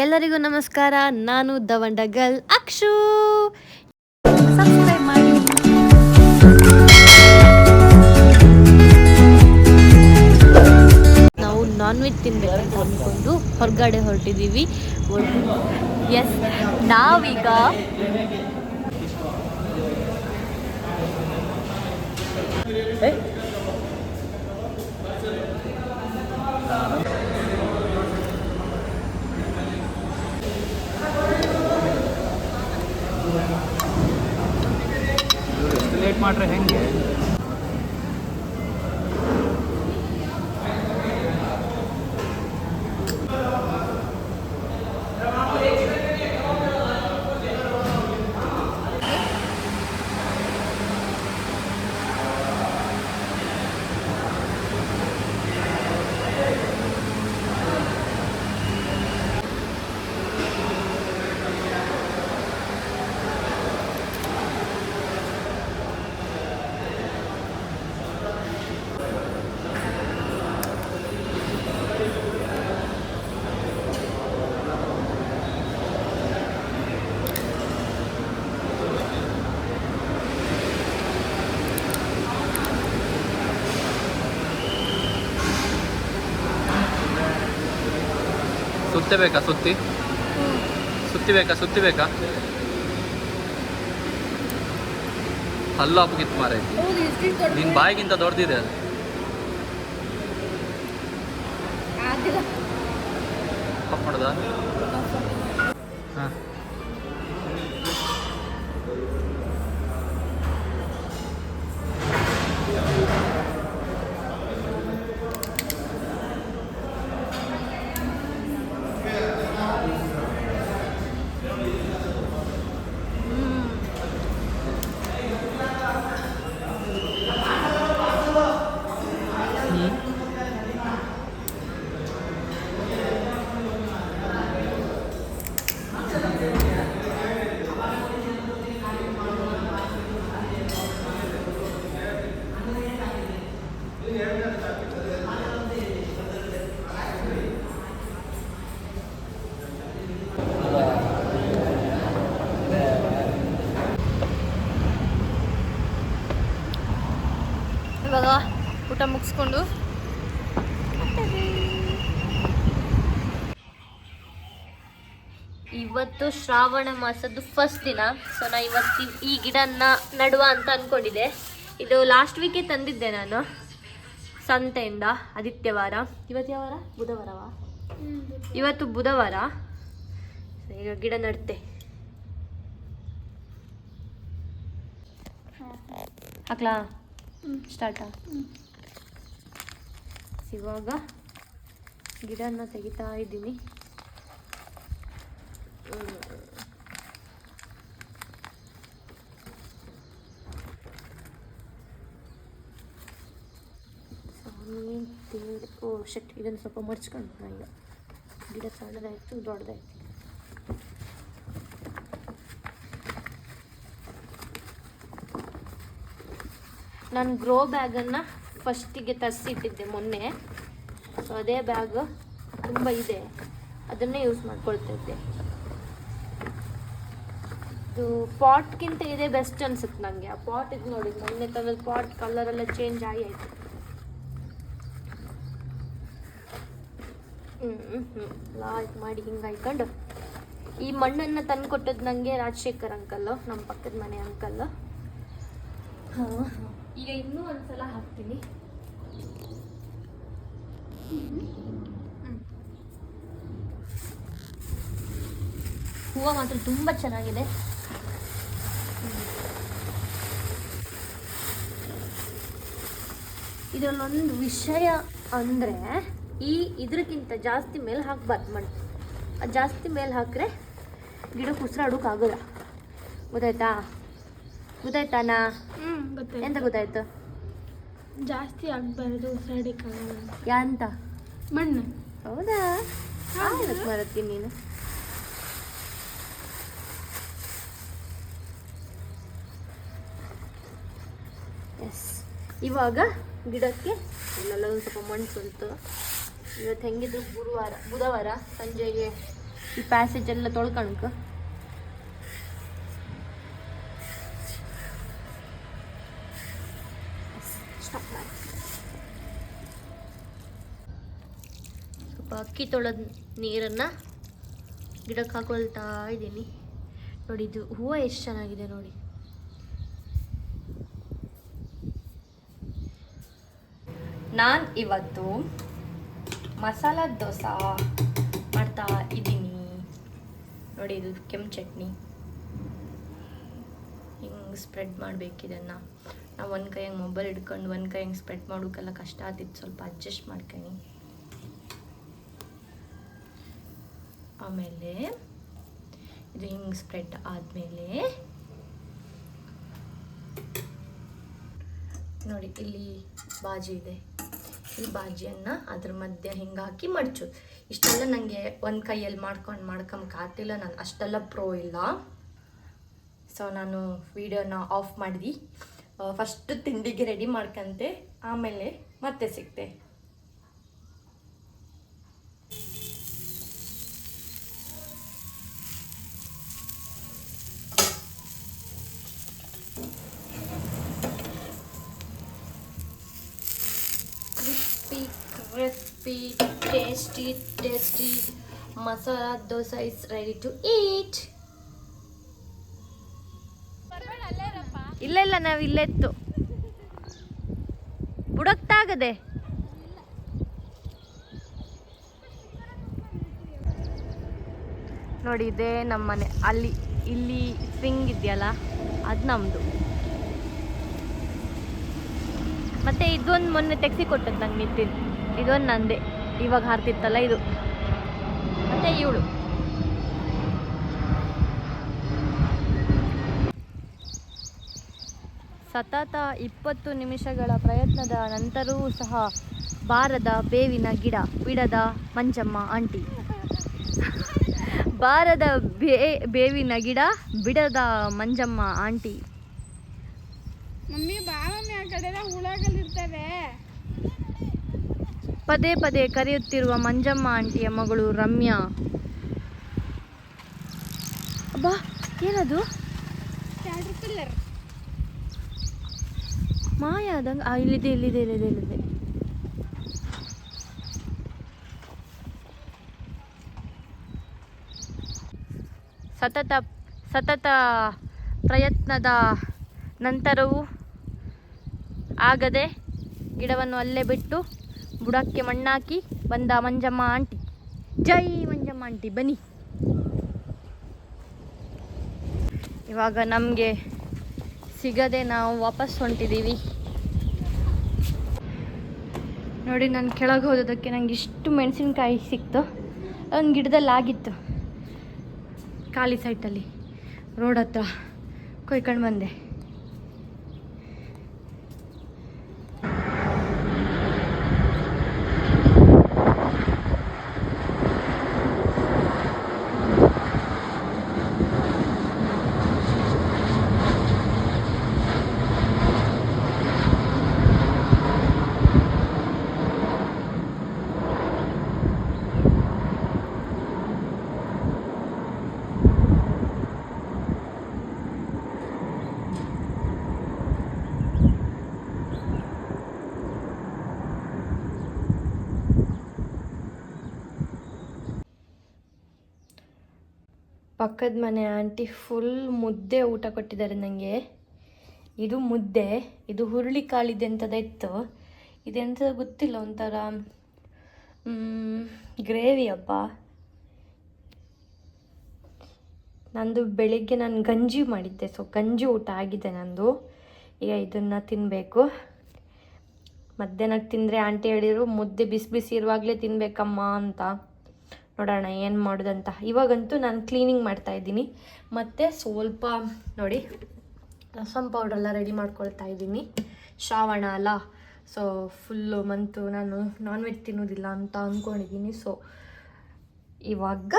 ಎಲ್ಲರಿಗೂ ನಮಸ್ಕಾರ. ನಾನು ದವಂಡಗಲ್ ಅಕ್ಷು. ಸಬ್ಸ್ಕ್ರೈಬ್ ಮಾಡಿ. ನಾವು ನಾನ್ ವೆಜ್ ತಿನ್ಬೇಕಂತ ಅಂದ್ಕೊಂಡು ಹೊರಗಡೆ ಹೊರಟಿದ್ದೀವಿ. ಎಸ್, ನಾವೀಗ ಲೇಟ್ ಮಾಡ್ರೆ ಹೆಂಗೆ? ಸುತ್ತಬೇಕಾ? ಸುತ್ತಿಬೇಕಾ? ಹಲ್ಲು ಹಾಕಿತ್ತು ಮಾರೆ, ನಿನ್ನ ಬಾಯಿಗಿಂತ ದೊಡ್ಡದಿದೆ ಅದು. ಆಫ್ ಮಾಡೋದಾ? ಹಾಂ, ಇವಾಗ ಊಟ ಮುಗಿಸ್ಕೊಂಡು ಇವತ್ತು ಶ್ರಾವಣ ಮಾಸದ್ದು ಫಸ್ಟ್ ದಿನ. ಸೊ ನಾ ಇವತ್ತು ಈ ಗಿಡನ ನಡುವ ಅಂತ ಅಂದ್ಕೊಂಡಿದ್ದೆ. ಇದು ಲಾಸ್ಟ್ ವೀಕೆ ತಂದಿದ್ದೆ ನಾನು ಸಂತೆಯಿಂದ, ಆದಿತ್ಯವಾರ. ಇವತ್ತು ಯಾವ ವಾರ? ಬುಧವಾರವಾ? ಇವತ್ತು ಬುಧವಾರ. ಈಗ ಗಿಡ ನಡ್ತೆ. ಹಾಕ್ಲಾ? ಸ್ಟಾರ್ಟಾ? ಇವಾಗ ಗಿಡನ ತೆಗಿತಾ ಇದ್ದೀನಿ. ಓ ಶಟ್, ಇದನ್ನು ಸ್ವಲ್ಪ ಮಡ್ಚ್ಕೊಂಡು ನಾ ಈಗ. ಗಿಡ ಸಣ್ಣದಾಯಿತು, ದೊಡ್ಡದಾಯ್ತು. ನಾನು ಗ್ರೋ ಬ್ಯಾಗನ್ನು ಫಸ್ಟಿಗೆ ತರಿಸಿಟ್ಟಿದ್ದೆ ಮೊನ್ನೆ. ಸೊ ಅದೇ ಬ್ಯಾಗ್ ತುಂಬ ಇದೆ, ಅದನ್ನೇ ಯೂಸ್ ಮಾಡ್ಕೊಳ್ತಾ ಇದ್ದೆ. ಇದು ಪಾಟ್ಗಿಂತ ಇದೇ ಬೆಸ್ಟ್ ಅನ್ಸುತ್ತೆ ನನಗೆ. ಆ ಪಾಟ್ ಇದು ನೋಡಿ, ಮೊನ್ನೆ ತಂದ ಪಾಟ್ ಕಲರೆಲ್ಲ ಚೇಂಜ್ ಆಯಿತು. ಲಾಯ್ಕ್ ಮಾಡಿ ಹಿಂಗೆ ಹಾಕೊಂಡು ಈ ಮಣ್ಣನ್ನು ತಂದು ಕೊಟ್ಟದ್ದು ನನಗೆ ರಾಜಶೇಖರ್ ಅಂಕಲ್ಲು, ನಮ್ಮ ಪಕ್ಕದ ಮನೆ ಅಂಕಲ್ಲು. ಈಗ ಇನ್ನೂ ಒಂದ್ಸಲ ಹಾಕ್ತೀನಿ. ಹೂವು ಮಾತ್ರ ತುಂಬ ಚೆನ್ನಾಗಿದೆ. ಇದರಲ್ಲೊಂದು ವಿಷಯ ಅಂದರೆ, ಇದಕ್ಕಿಂತ ಜಾಸ್ತಿ ಮೇಲೆ ಹಾಕ್ಬಾರ್ದು ಮಣ್ಣು. ಅದು ಜಾಸ್ತಿ ಮೇಲೆ ಹಾಕಿದ್ರೆ ಗಿಡಕ್ಕೆ ಉಸಿರಾಡೋಕ್ಕಾಗೋಲ್ಲ. ಗೊತ್ತಾಯ್ತಾನಾ? ಗೊತ್ತಾಯ್ತು. ಎಂತ ಗೊತ್ತಾಯ್ತು? ಜಾಸ್ತಿ ಆಗಬಾರ್ದು, ಉಸಿರಾಡಕ್ಕಾಗಲ್ಲ. ಯಾಂತ? ಮಣ್ಣು. ಹೌದಾ? ಬರತ್ತೀನಿ ನೀನು. ಎಸ್, ಇವಾಗ ಗಿಡಕ್ಕೆ ಇಲ್ಲೆಲ್ಲ ಒಂದು ಸ್ವಲ್ಪ ಮಣ್ಣು ಸ್ವಂತ. ಇವತ್ತು ಹೆಂಗಿದ್ರು ಬುಧವಾರ ಸಂಜೆಗೆ ಈ ಪ್ಯಾಸೇಜ್ ಎಲ್ಲ ತೊಳ್ಕಣಕ ಸ್ವಲ್ಪ ಅಕ್ಕಿ ತೊಳೆದ ನೀರನ್ನು ಗಿಡಕ್ಕೆ ಹಾಕೊಳ್ತಾ ಇದ್ದೀನಿ. ನೋಡಿ ಇದು ಹೂವು ಎಷ್ಟು ಚೆನ್ನಾಗಿದೆ ನೋಡಿ. ನಾನು ಇವತ್ತು ಮಸಾಲ ದೋಸೆ ಮಾಡ್ತಾ ಇದ್ದೀನಿ ನೋಡಿ. ಇದು ಕೆಂಪು ಚಟ್ನಿ ಹಿಂಗೆ ಸ್ಪ್ರೆಡ್ ಮಾಡಬೇಕಿದನ್ನು. ನಾವು ಒಂದು ಕೈ ಹಂಗೆ ಮೊಬೈಲ್ ಹಿಡ್ಕೊಂಡು ಒಂದು ಕೈ ಹಂಗೆ ಸ್ಪ್ರೆಡ್ ಮಾಡೋಕ್ಕೆಲ್ಲ ಕಷ್ಟ ಆಗ್ತಿತ್ತು, ಸ್ವಲ್ಪ ಅಡ್ಜಸ್ಟ್ ಮಾಡ್ತೀನಿ. ಆಮೇಲೆ ಇದು ಹಿಂಗೆ ಸ್ಪ್ರೆಡ್ ಆದಮೇಲೆ ನೋಡಿ ಇಲ್ಲಿ ಬಾಜಿ ಇದೆ. ಈ ಬಾಜಿಯನ್ನು ಅದ್ರ ಮಧ್ಯೆ ಹಿಂಗೆ ಹಾಕಿ ಮಡ್ಚು. ಇಷ್ಟೆಲ್ಲ ನನಗೆ ಒಂದು ಕೈಯಲ್ಲಿ ಮಾಡ್ಕೊಂಬಕ್ಕಾಗ್ತಿಲ್ಲ, ನಾನು ಅಷ್ಟೆಲ್ಲ ಪ್ರೋ ಇಲ್ಲ. ಸೊ ನಾನು ವಿಡಿಯೋನ ಆಫ್ ಮಾಡಿದೆ. ಫಸ್ಟ್ ತಿಂಡಿಗೆ ರೆಡಿ ಮಾಡ್ಕೊಂತೆ, ಆಮೇಲೆ ಮತ್ತೆ ಸಿಗ್ತೆ. Crispy, tasty masala dosa is ready to eat. ಇಲ್ಲ ನಾವು ಇಲ್ಲೆತ್ತು ಬುಡಕ್ತಾಗದೆ. ನೋಡಿ ಇದೇ ನಮ್ಮನೆ. ಇಲ್ಲಿ ಸ್ವಿಂಗ್ ಇದೆಯಲ್ಲ ಅದು ನಮ್ಮದು. ಮತ್ತೆ ಇದೊಂದು ಮೊನ್ನೆ ತೆಗ್ಸಿ ಕೊಟ್ಟದ್ದು ನಂಗೆ ನಿಂತಿದ್ದು, ಇದೊಂದು ನಂದೆ. ಇವಾಗ ಹಾರ್ತಿತ್ತಲ್ಲ ಇದು. ಮತ್ತೆ ಇವಳು ಸತತ 20 ನಿಮಿಷಗಳ ಪ್ರಯತ್ನದ ನಂತರವೂ ಸಹ ಬಾರದ ಬೇವಿನ ಗಿಡ ಬಿಡದ ಮಂಜಮ್ಮ ಆಂಟಿ. ಬಾರದ ಬೇವಿನ ಗಿಡ ಬಿಡದ ಮಂಜಮ್ಮ ಆಂಟಿ. ಮಮ್ಮಿ ಬಾವಮ್ಮಿ ಆ ಕಡೆ ಹುಳಗಳಿರ್ತವೆ. ಪದೇ ಪದೇ ಕರೆಯುತ್ತಿರುವ ಮಂಜಮ್ಮ ಆಂಟಿಯ ಮಗಳು ರಮ್ಯಾ. ಅಬ್ಬಾ ಏನದು? ಕ್ಯಾಟರ್ಪಿಲ್ಲರ್ ಮಾಯ ಆದಂಗೆ. ಇಲ್ಲಿದೆ. ಸತತ ಪ್ರಯತ್ನದ ನಂತರವೂ ಆಗದೆ ಗಿಡವನ್ನು ಅಲ್ಲೇ ಬಿಟ್ಟು ಬುಡಕ್ಕೆ ಮಣ್ಣಾಕಿ ಬಂದ ಮಂಜಮ್ಮ ಆಂಟಿ. ಜೈ ಮಂಜಮ್ಮ ಆಂಟಿ, ಬನ್ನಿ. ಇವಾಗ ನಮಗೆ ಸಿಗದೆ ನಾವು ವಾಪಸ್ ಹೊಂಟಿದ್ದೀವಿ. ನೋಡಿ ನಾನು ಕೆಳಗೆ ಹೋದದಕ್ಕೆ ನಂಗೆ ಇಷ್ಟು ಮೆಣಸಿನ್ಕಾಯಿ ಸಿಕ್ತು. ಒಂದು ಗಿಡದಲ್ಲಿ ಆಗಿತ್ತು, ಖಾಲಿ ಸೈಟಲ್ಲಿ ರೋಡ್ ಹತ್ರ ಕೊಯ್ಕೊಂಡು ಬಂದೆ. ಪಕ್ಕದ ಮನೆ ಆಂಟಿ ಫುಲ್ ಮುದ್ದೆ ಊಟ ಕೊಟ್ಟಿದ್ದಾರೆ ನನಗೆ. ಇದು ಮುದ್ದೆ, ಇದು ಹುರುಳಿ ಕಾಳಿದೆ ಅಂತದ ಇತ್ತು. ಇದೆಂತ ಗೊತ್ತಿಲ್ಲ, ಒಂಥರ ಗ್ರೇವಿ ಅಪ್ಪ. ನಂದು ಬೆಳಿಗ್ಗೆ ನಾನು ಗಂಜಿ ಮಾಡಿದ್ದೆ, ಸೊ ಗಂಜಿ ಊಟ ಆಗಿದೆ ನಂದು. ಈಗ ಇದನ್ನು ತಿನ್ನಬೇಕು. ಮಧ್ಯಾಹ್ನಕ್ಕೆ ತಿಂದರೆ ಆಂಟಿ ಹೇಳಿದರು ಮುದ್ದೆ ಬಿಸಿ ಬಿಸಿ ಇರುವಾಗಲೇ ತಿನ್ನಬೇಕಮ್ಮ ಅಂತ. ನೋಡೋಣ ಏನು ಮಾಡೋದಂತ. ಇವಾಗಂತೂ ನಾನು ಕ್ಲೀನಿಂಗ್ ಮಾಡ್ತಾಯಿದ್ದೀನಿ. ಮತ್ತು ಸ್ವಲ್ಪ ನೋಡಿ ರಸಮ್ ಪೌಡ್ರೆಲ್ಲ ರೆಡಿ ಮಾಡ್ಕೊಳ್ತಾ ಇದ್ದೀನಿ. ಶ್ರಾವಣ ಅಲ್ಲ, ಸೊ ಫುಲ್ಲು ಮಂತು ನಾನು ನಾನ್ ವೆಜ್ ತಿನ್ನೋದಿಲ್ಲ ಅಂತ ಅಂದ್ಕೊಂಡಿದ್ದೀನಿ. ಸೊ ಇವಾಗ